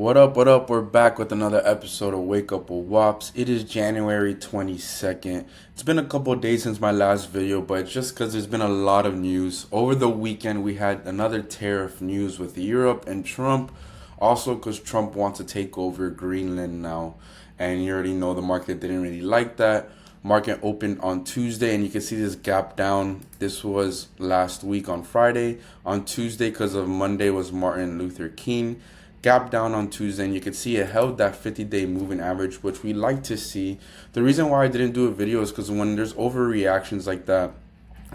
What up, what up? We're back with another episode of Wake Up with Wops. It is January 22nd. It's been a couple of days since my last video, but just because there's been a lot of news. Over the weekend, we had another tariff news with Europe and Trump. Also, because Trump wants to take over Greenland now. And you already know the market didn't really like that. Market opened on Tuesday, and you can see this gap down. This was last week on Friday. On Tuesday, because of Monday was Martin Luther King. Gap down on Tuesday, and you can see it held that 50-day moving average, which we like to see. The reason why I didn't do a video is because when there's overreactions like that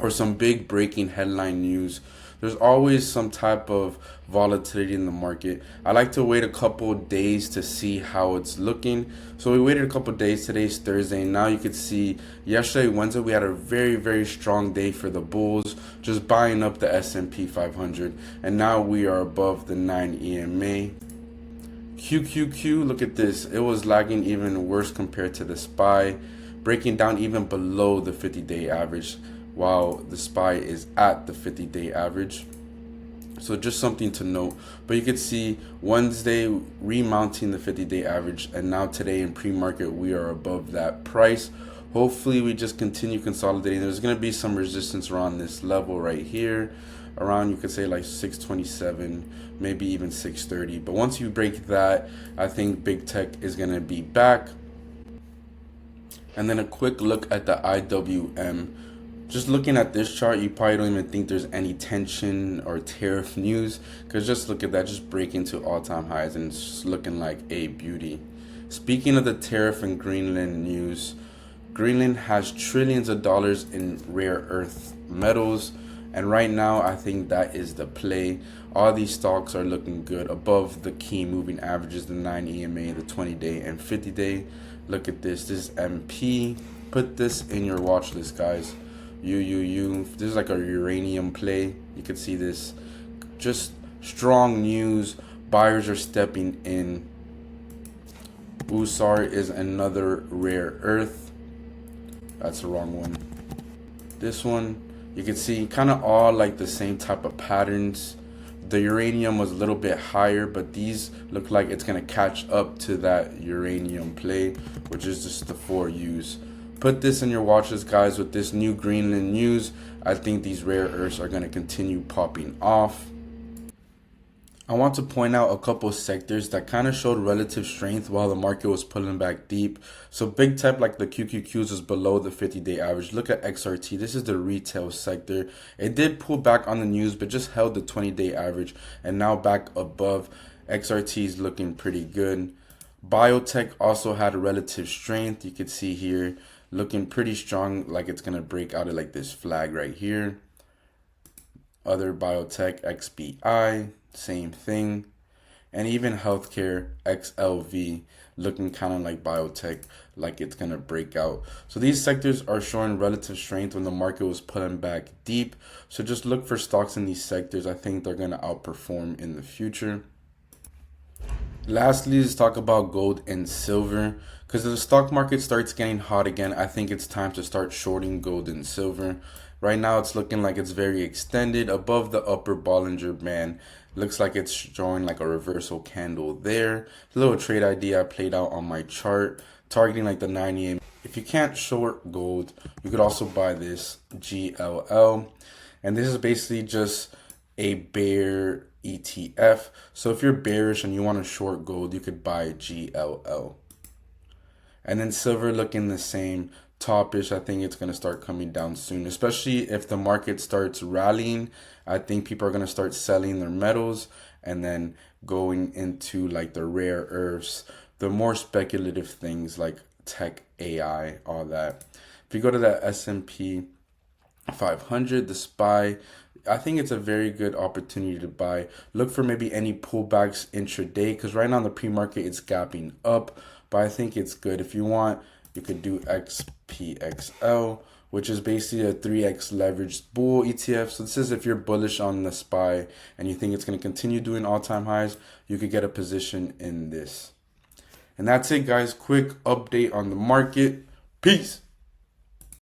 or some big breaking headline news, there's always some type of volatility in the market. I like to wait a couple days to see how it's looking. So we waited a couple days. Today's Thursday. Now you could see yesterday, Wednesday, we had a very strong day for the bulls, just buying up the S&P 500. And now we are above the 9 EMA. QQQ, look at this. It was lagging even worse compared to the SPY, breaking down even below the 50-day average, while the SPY is at the 50-day average. So just something to note. But you could see Wednesday remounting the 50-day average, and now today in pre-market we are above that price. Hopefully we just continue consolidating. There's going to be some resistance around this level right here, around, you could say, like 627, maybe even 630. But once you break that, I think big tech is going to be back. And then a quick look at the IWM. Just looking at this chart, you probably don't even think there's any tension or tariff news, because just look at that, just breaking to all-time highs, and it's just looking like a beauty. Speaking of the tariff and Greenland news, Greenland has trillions of dollars in rare earth metals, and right now I think that is the play. All these stocks are looking good above the key moving averages, the 9 EMA, the 20-day and 50-day. Look at this. This is MP. Put this in your watch list, guys. This is like a uranium play. You can see this. Just strong news. Buyers are stepping in. Usar is another rare earth. That's the wrong one. This one, you can see kind of all like the same type of patterns. The uranium was a little bit higher, but these look like it's going to catch up to that uranium play, which is just the 4Us. Put this in your watch list, guys. With this new Greenland news, I think these rare earths are going to continue popping off. I want to point out a couple sectors that kind of showed relative strength while the market was pulling back deep. So big tech like the QQQs is below the 50-day average. Look at XRT. This is the retail sector. It did pull back on the news, but just held the 20-day average and now back above. XRT is looking pretty good. Biotech also had a relative strength. You could see here looking pretty strong, like it's going to break out of like this flag right here. Other biotech, XBI, same thing. And even healthcare, XLV, looking kind of like biotech, like it's going to break out. So these sectors are showing relative strength when the market was pulling back deep. So just look for stocks in these sectors. I think they're going to outperform in the future. Lastly, let's talk about gold and silver, because if the stock market starts getting hot again, I think it's time to start shorting gold and silver. Right now, it's looking like it's very extended above the upper Bollinger Band. Looks like it's showing like a reversal candle there. A little trade idea I played out on my chart, targeting like the 9 EMA. If you can't short gold, you could also buy this GLL. And this is basically just a bear ETF. So if you're bearish and you want to short gold, you could buy GLL. And then silver looking the same, topish. I think it's going to start coming down soon, especially if the market starts rallying. I think people are going to start selling their metals and then going into like the rare earths, the more speculative things like tech, AI, all that. If you go to the S&P 500, the SPY, I think it's a very good opportunity to buy. Look for maybe any pullbacks intraday, because right now in the pre-market it's gapping up, but I think it's good. If you want, you could do XPXL, which is basically a 3x leveraged bull ETF. So this is if you're bullish on the SPY and you think it's going to continue doing all-time highs, you could get a position in this. And that's it, guys. Quick update on the market. Peace.